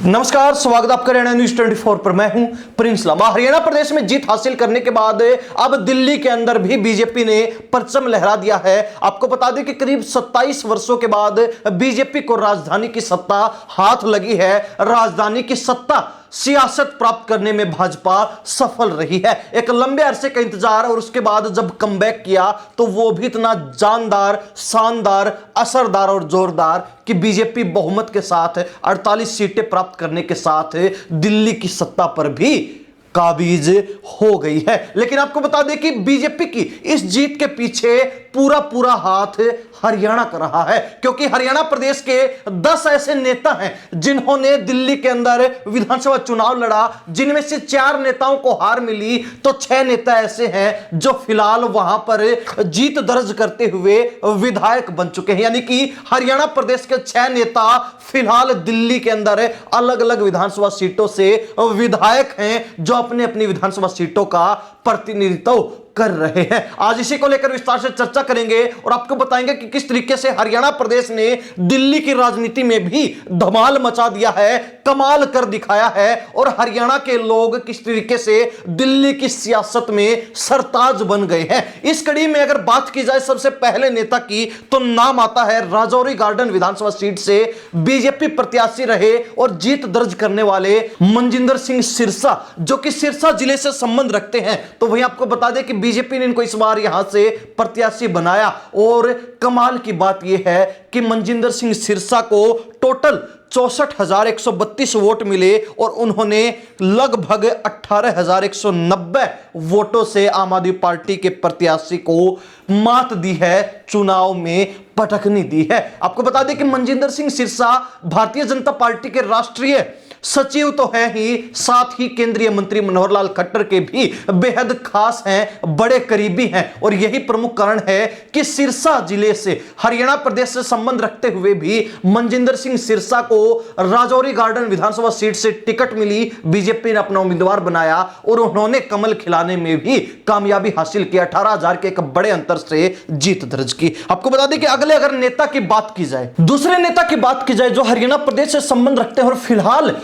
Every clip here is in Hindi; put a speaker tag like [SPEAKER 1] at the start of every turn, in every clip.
[SPEAKER 1] नमस्कार, स्वागत आपका हरियाणा न्यूज 24 पर। मैं हूं प्रिंस लामा। हरियाणा प्रदेश में जीत हासिल करने के बाद अब दिल्ली के अंदर भी बीजेपी ने परचम लहरा दिया है। आपको बता दें कि करीब 27 वर्षों के बाद बीजेपी को राजधानी की सत्ता हाथ लगी है। राजधानी की सत्ता सियासत प्राप्त करने में भाजपा सफल रही है। एक लंबे अरसे का इंतजार और उसके बाद जब कमबैक किया तो वो भी इतना जानदार, शानदार, असरदार और जोरदार कि बीजेपी बहुमत के साथ 48 सीटें प्राप्त करने के साथ दिल्ली की सत्ता पर भी काबिज हो गई है। लेकिन आपको बता दें कि बीजेपी की इस जीत के पीछे पूरा हाथ हरियाणा का रहा है, क्योंकि हरियाणा प्रदेश के 10 ऐसे नेता हैं जिन्होंने दिल्ली के अंदर विधानसभा चुनाव लड़ा, जिनमें से 4 नेताओं को हार मिली तो 6 नेता ऐसे हैं जो फिलहाल वहां पर जीत दर्ज करते हुए विधायक बन चुके हैं। यानी कि हरियाणा प्रदेश के 6 नेता फिलहाल दिल्ली के अंदर अलग अलग विधानसभा सीटों से विधायक हैं जो अपने अपनी विधानसभा सीटों का प्रतिनिधित्व कर रहे हैं। आज इसी को लेकर विस्तार से चर्चा करेंगे और आपको बताएंगे कि किस तरीके से हरियाणा प्रदेश ने दिल्ली की राजनीति में भी धमाल मचा दिया है, कमाल कर दिखाया है और हरियाणा के लोग किस तरीके से दिल्ली की सियासत में सरताज बन गए हैं। इस कड़ी में अगर बात की जाए सबसे पहले नेता की तो नाम आता है राजौरी गार्डन विधानसभा सीट से बीजेपी प्रत्याशी रहे और जीत दर्ज करने वाले मनजिंदर सिंह सिरसा, जो कि सिरसा जिले से संबंध रखते हैं। तो वहीं आपको बता दें कि बीजेपी ने इनको इस बार यहां से प्रत्याशी बनाया और कमाल की बात यह है कि मनजिंदर सिंह सिरसा को टोटल 64,132 वोट मिले और उन्होंने लगभग 18,190 वोटों से आम आदमी पार्टी के प्रत्याशी को मात दी है, चुनाव में पटकनी दी है। आपको बता दें कि मनजिंदर सिंह सिरसा भारतीय जनता पार्टी के राष्ट्रीय सचिव तो है ही, साथ ही केंद्रीय मंत्री मनोहर लाल खट्टर के भी बेहद खास हैं, बड़े करीबी हैं और यही प्रमुख कारण है कि सिरसा जिले से हरियाणा प्रदेश से संबंध रखते हुए भी मनजिंदर सिंह सिरसा को राजौरी गार्डन विधानसभा सीट से टिकट मिली। बीजेपी ने अपना उम्मीदवार बनाया और उन्होंने कमल खिलाने में भी कामयाबी हासिल की, 18,000 के एक बड़े अंतर से जीत दर्ज की। आपको बता दें कि अगले अगर नेता की बात की जाए, दूसरे नेता की बात की जाए जो हरियाणा प्रदेश से संबंध रखते हैं और फिलहाल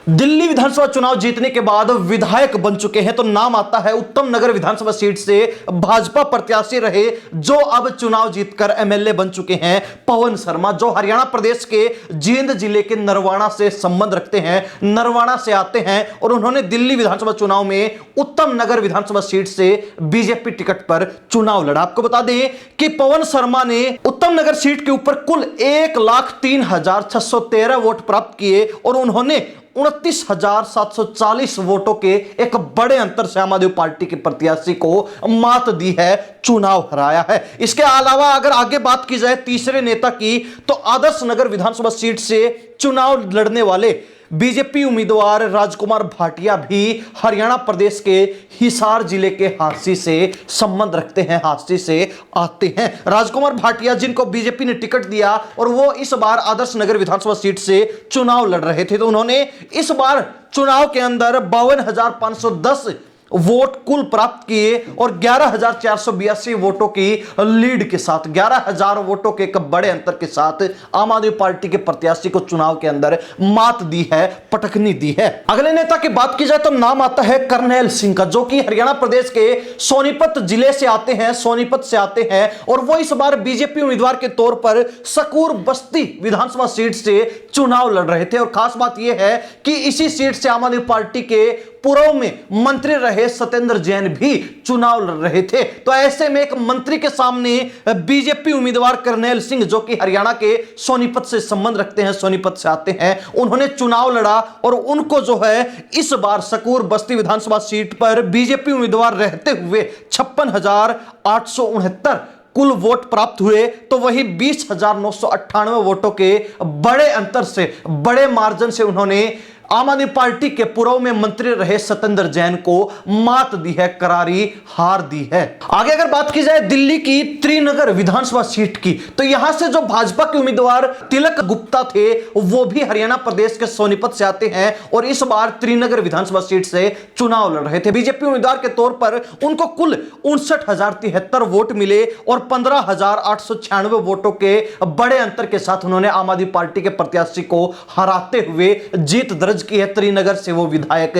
[SPEAKER 1] दिल्ली विधानसभा चुनाव जीतने के बाद विधायक बन चुके हैं, तो नाम आता है उत्तम नगर विधानसभा सीट से भाजपा प्रत्याशी रहे जो अब चुनाव जीतकर एमएलए बन चुके हैं, पवन शर्मा, जो हरियाणा प्रदेश के जींद जिले के नरवाना से संबंध रखते हैं, नरवाना से आते हैं और उन्होंने दिल्ली विधानसभा चुनाव में उत्तम नगर विधानसभा सीट से बीजेपी टिकट पर चुनाव लड़ा। आपको बता दें कि पवन शर्मा ने उत्तम नगर सीट के ऊपर कुल 1,03,613 वोट प्राप्त किए और उन्होंने 29,740 वोटों के एक बड़े अंतर से आम आदमी पार्टी के प्रत्याशी को मात दी है, चुनाव हराया है। इसके अलावा अगर आगे बात की जाए तीसरे नेता की तो आदर्श नगर विधानसभा सीट से चुनाव लड़ने वाले बीजेपी उम्मीदवार राजकुमार भाटिया भी हरियाणा प्रदेश के हिसार जिले के हांसी से संबंध रखते हैं, हांसी से आते हैं। राजकुमार भाटिया जिनको बीजेपी ने टिकट दिया और वो इस बार आदर्श नगर विधानसभा सीट से चुनाव लड़ रहे थे, तो उन्होंने इस बार चुनाव के अंदर 52,510 वोट कुल प्राप्त किए और 11,482 वोटों की लीड के साथ, 11,000 वोटों के एक बड़े अंतर के साथ आम आदमी पार्टी के प्रत्याशी को चुनाव के अंदर मात दी है, पटकनी दी है। अगले नेता की बात की जाए तो नाम आता है करनैल सिंह का, जो कि हरियाणा प्रदेश के सोनीपत जिले से आते हैं, सोनीपत से आते हैं और वो इस बार बीजेपी उम्मीदवार के तौर पर सकूर बस्ती विधानसभा सीट से चुनाव लड़ रहे थे और खास बात यह है कि इसी सीट से आम आदमी पार्टी के पूर्व में मंत्री रहे सत्येंद्र जैन भी चुनाव लड़ रहे थे। तो ऐसे में एक मंत्री के सामने बीजेपी उम्मीदवार करनैल सिंह, जो कि हरियाणा के सोनीपत से संबंध रखते हैं, सोनीपत से आते हैं, उन्होंने चुनाव लड़ा और उनको जो है इस बार सकूर बस्ती विधानसभा सीट पर बीजेपी उम्मीदवार रहते हुए 56,869 कुल वोट प्राप्त हुए, तो वही 20,998 वोटों के बड़े अंतर से, बड़े मार्जिन से उन्होंने आम आदमी पार्टी के पूर्व में मंत्री रहे सत्येंद्र जैन को मात दी है, करारी हार दी है। आगे अगर बात की जाए दिल्ली की त्रिनगर विधानसभा सीट की, तो यहां से जो भाजपा के उम्मीदवार तिलक गुप्ता थे वो भी हरियाणा प्रदेश के सोनीपत से आते हैं और इस बार त्रिनगर विधानसभा सीट से चुनाव लड़ रहे थे। बीजेपी उम्मीदवार के तौर पर उनको कुल 59,073 वोट मिले और 15,896 वोटों के बड़े अंतर के साथ उन्होंने आम आदमी पार्टी के प्रत्याशी को हराते हुए जीत दर्ज की है। त्रिनगर से वो विधायक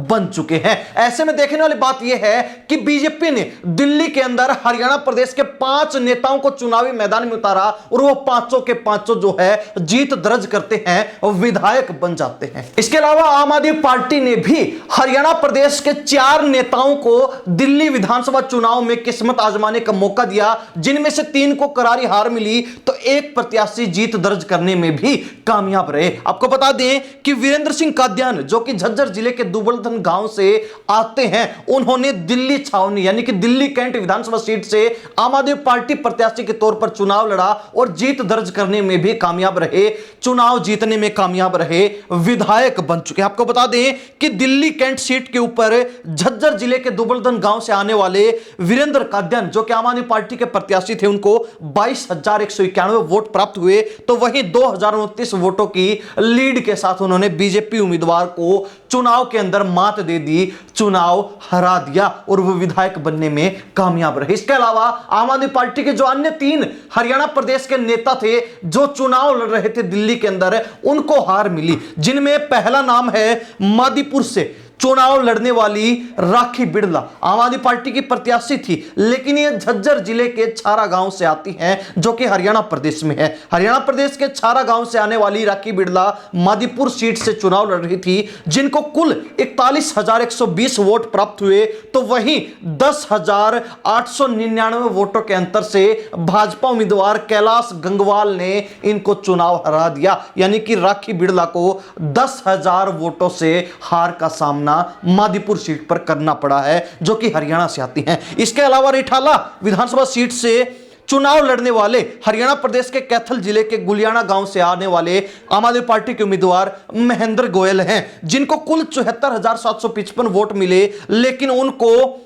[SPEAKER 1] बन चुके हैं। ऐसे में देखने वाली बात यह है कि बीजेपी ने दिल्ली के अंदर हरियाणा प्रदेश के 5 नेताओं को चुनावी मैदान में उतारा और वो पांचों के पांचों जो है जीत दर्ज करते हैं, विधायक बन जाते हैं। इसके अलावा आम आदमी पार्टी ने भी हरियाणा प्रदेश के 4 नेताओं को दिल्ली विधानसभा चुनाव में किस्मत आजमाने का मौका दिया, जिनमें से 3 को करारी हार मिली तो एक प्रत्याशी जीत दर्ज करने में भी कामयाब रहे। आपको बता दें कि वीरेंद्र सिंह काद्यान जो कि झज्जर जिले के दुबलधन गांव से आते हैं, उन्होंने दिल्ली छावनी यानी कि दिल्ली कैंट विधानसभा सीट से आम आदमी पार्टी प्रत्याशी के तौर पर चुनाव लड़ा और जीत दर्ज करने में भी कामयाब रहे, चुनाव जीतने में कामयाब रहे, विधायक बन चुके। आपको बता दें कि दिल्ली कैंट सीट के ऊपर झज्जर जिले के दुबलधन गांव से आने वाले वीरेंद्र काद्यान जो कि आम आदमी पार्टी के प्रत्याशी थे, उनको 22,191 वोट प्राप्त हुए, तो वहीं 2,029 वोटों की लीड के साथ उन्होंने बीजेपी उम्मीदवार को चुनाव के अंदर मात दे दी, चुनाव हरा दिया और वो विधायक बनने में कामयाब रहे। इसके अलावा आम आदमी पार्टी के जो अन्य 3 हरियाणा प्रदेश के नेता थे जो चुनाव लड़ रहे थे दिल्ली के अंदर, उनको हार मिली, जिनमें पहला नाम है मादीपुर से चुनाव लड़ने वाली राखी बिड़ला। आम आदमी पार्टी की प्रत्याशी थी, लेकिन ये झज्जर जिले के छारा गांव से आती हैं जो कि हरियाणा प्रदेश में है। हरियाणा प्रदेश के छारा गांव से आने वाली राखी बिड़ला मादीपुर सीट से चुनाव लड़ रही थी, जिनको कुल 41,120 वोट प्राप्त हुए, तो वहीं 10,899 वोटों के अंतर से भाजपा उम्मीदवार कैलाश गंगवाल ने इनको चुनाव हरा दिया, यानी कि राखी बिड़ला को 10,000 वोटों से हार का सामना मादीपुर सीट पर करना पड़ा है जो कि हरियाणा से आती हैं। इसके अलावा रिठाला विधानसभा सीट से चुनाव लड़ने वाले हरियाणा प्रदेश के कैथल जिले के गुलियाना गांव से आने वाले आम आदमी पार्टी के उम्मीदवार महेंद्र गोयल हैं, जिनको कुल 74,755 वोट मिले, लेकिन उनको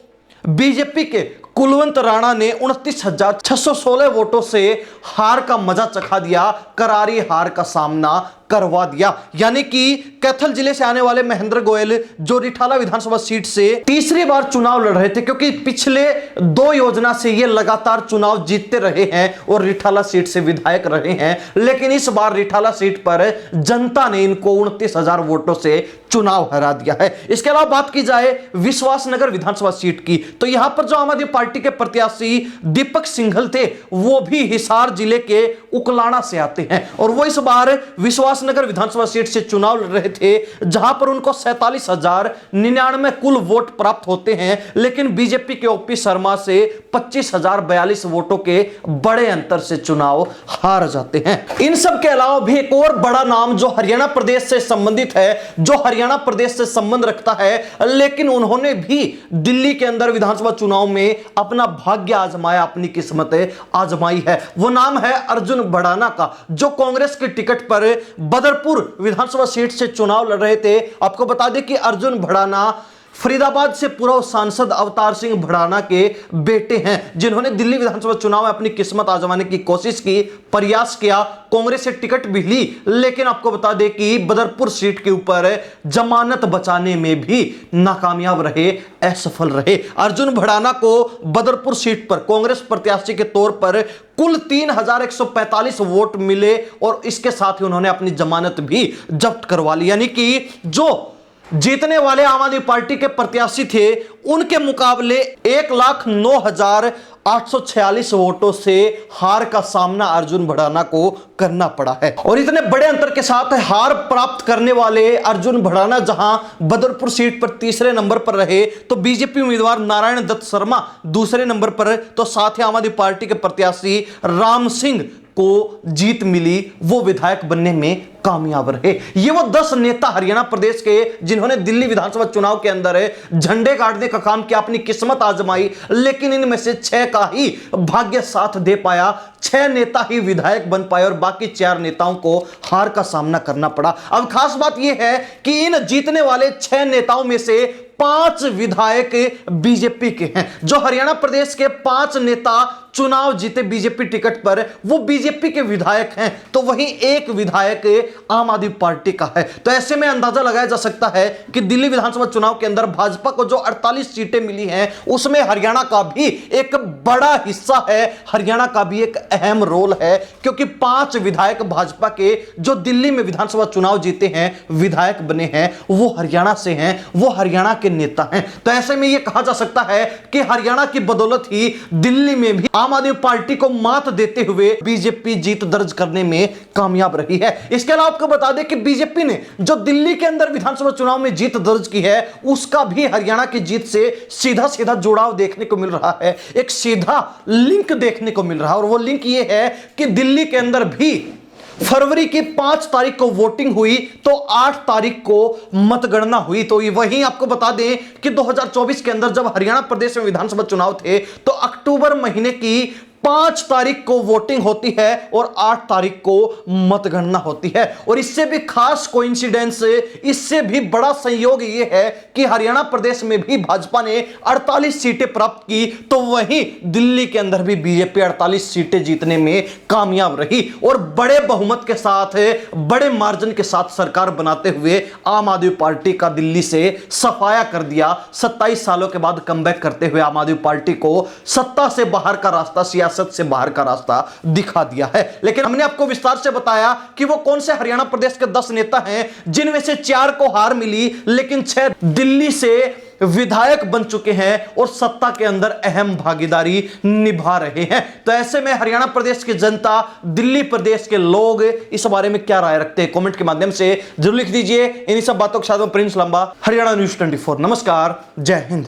[SPEAKER 1] बीजेपी के कुलवंत राणा ने 29,616 वोटों से हार का मजा चखा दिया, करारी हार का सामना करवा दिया। यानी कि कैथल जिले से आने वाले महेंद्र गोयल जो रिठाला विधानसभा सीट से तीसरी बार चुनाव लड़ रहे थे, क्योंकि पिछले 2 योजना से ये लगातार चुनाव जीतते रहे हैं और रिठाला सीट से विधायक रहे हैं, लेकिन इस बार रिठाला सीट पर जनता ने इनको 29,000 वोटों से चुनाव हरा दिया है। इसके अलावा बात की जाए विश्वासनगर विधानसभा सीट की, तो यहां पर जो आम आदमी पार्टी के प्रत्याशी दीपक सिंघल थे वो भी हिसार जिले के उकलाना से आते हैं और वो इस बार विश्वासनगर विधानसभा सीट से चुनाव लड़ रहे थे, जहां पर उनको 47,099 कुल वोट प्राप्त होते हैं, लेकिन बीजेपी के ओपी शर्मा से 25,042 वोटों के बड़े अंतर से चुनाव हार जाते हैं। इन सब के अलावा भी एक और बड़ा नाम जो हरियाणा प्रदेश से संबंधित है, जो हरियाणा प्रदेश से संबंध रखता है, लेकिन उन्होंने भी दिल्ली के अंदर विधानसभा चुनाव में अपना भाग्य आजमाया, अपनी किस्मत आजमाई है। वो नाम है अर्जुन भड़ाना का, जो कांग्रेस के टिकट पर बदरपुर विधानसभा सीट से चुनाव लड़ रहे थे। आपको बता दें कि अर्जुन भड़ाना फरीदाबाद से पूर्व सांसद अवतार सिंह भड़ाना के बेटे हैं, जिन्होंने दिल्ली विधानसभा चुनाव में अपनी किस्मत आजमाने की कोशिश की, प्रयास किया, कांग्रेस से टिकट भी ली, लेकिन आपको बता दें कि बदरपुर सीट के ऊपर जमानत बचाने में भी नाकामयाब रहे, असफल रहे। अर्जुन भड़ाना को बदरपुर सीट पर कांग्रेस प्रत्याशी के तौर पर कुल 3,145 वोट मिले और इसके साथ ही उन्होंने अपनी जमानत भी जब्त करवा ली, यानी कि जो जीतने वाले आम आदमी पार्टी के प्रत्याशी थे उनके मुकाबले 1,09,846 वोटों से हार का सामना अर्जुन भड़ाना को करना पड़ा है। और इतने बड़े अंतर के साथ हार प्राप्त करने वाले अर्जुन भड़ाना जहां बदरपुर सीट पर तीसरे नंबर पर रहे, तो बीजेपी उम्मीदवार नारायण दत्त शर्मा दूसरे नंबर पर, तो साथ ही आम आदमी पार्टी के प्रत्याशी राम सिंह को जीत मिली, वो विधायक बनने में कामयाब रहे। ये वो 10 नेता हरियाणा प्रदेश के जिन्होंने दिल्ली विधानसभा चुनाव के अंदर झंडे गाड़ने का काम किया, अपनी किस्मत आजमाई, लेकिन इनमें से 6 का ही भाग्य साथ दे पाया। 6 नेता ही विधायक बन पाए और बाकी 4 नेताओं को हार का सामना करना पड़ा। अब खास बात यह है कि इन जीतने वाले 6 नेताओं में से 5 विधायक बीजेपी के हैं। जो हरियाणा प्रदेश के 5 नेता चुनाव जीते बीजेपी टिकट पर, वो बीजेपी के विधायक हैं, तो वहीं एक विधायक आम आदमी पार्टी का है। तो ऐसे में अंदाजा लगाया जा सकता है कि दिल्ली विधानसभा चुनाव के अंदर भाजपा को जो 48 सीटें मिली हैं, उसमें हरियाणा का भी एक बड़ा हिस्सा है, हरियाणा का भी एक अहम रोल है, क्योंकि 5 विधायक भाजपा के जो दिल्ली में विधानसभा चुनाव जीते हैं, विधायक बने हैं, वो हरियाणा से हैं, वो हरियाणा के नेता हैं। तो ऐसे में यह कहा जा सकता है कि हरियाणा की बदौलत ही दिल्ली में भी आम आदमी पार्टी को मात देते हुए बीजेपी जीत दर्ज करने में कामयाब रही है। इसके अलावा आपको बता दें कि बीजेपी ने जो दिल्ली के अंदर विधानसभा चुनाव में जीत दर्ज की है, उसका भी हरियाणा की जीत से सीधा सीधा जुड़ाव देखने को मिल रहा है, एक सीधा लिंक देखने को मिल रहा है। और वो लिंक ये है कि दिल्ली के अंदर भी फरवरी की 5 तारीख को वोटिंग हुई, तो 8 तारीख को मतगणना हुई। तो वहीं आपको बता दें कि 2024 के अंदर जब हरियाणा प्रदेश में विधानसभा चुनाव थे, तो अक्टूबर महीने की 5 तारीख को वोटिंग होती है और 8 तारीख को मतगणना होती है। और इससे भी खास कोइंसिडेंस, इससे भी बड़ा संयोग यह है कि हरियाणा प्रदेश में भी भाजपा ने 48 सीटें प्राप्त की, तो वहीं दिल्ली के अंदर भी बीजेपी 48 सीटें जीतने में कामयाब रही और बड़े बहुमत के साथ, बड़े मार्जिन के साथ सरकार बनाते हुए आम आदमी पार्टी का दिल्ली से सफाया कर दिया। 27 सालों के बाद कमबैक करते हुए आम आदमी पार्टी को सत्ता से बाहर का रास्ता, सियासत से बाहर का रास्ता दिखा दिया है। लेकिन हमने आपको विस्तार से बताया कि वो कौन से हरियाणा प्रदेश के 10 नेता हैं, जिनमें से 4 को हार मिली, लेकिन 6 दिल्ली से विधायक बन चुके हैं और सत्ता के अंदर अहम भागीदारी निभा रहे हैं। तो ऐसे में हरियाणा प्रदेश की जनता, दिल्ली प्रदेश के लोग इस बारे में क्या राय रखते हैं, कमेंट के माध्यम से जरूर लिख दीजिए। इन्हीं सब बातों के साथ प्रिंस लंबा, हरियाणा न्यूज़ 24। नमस्कार, जय हिंद।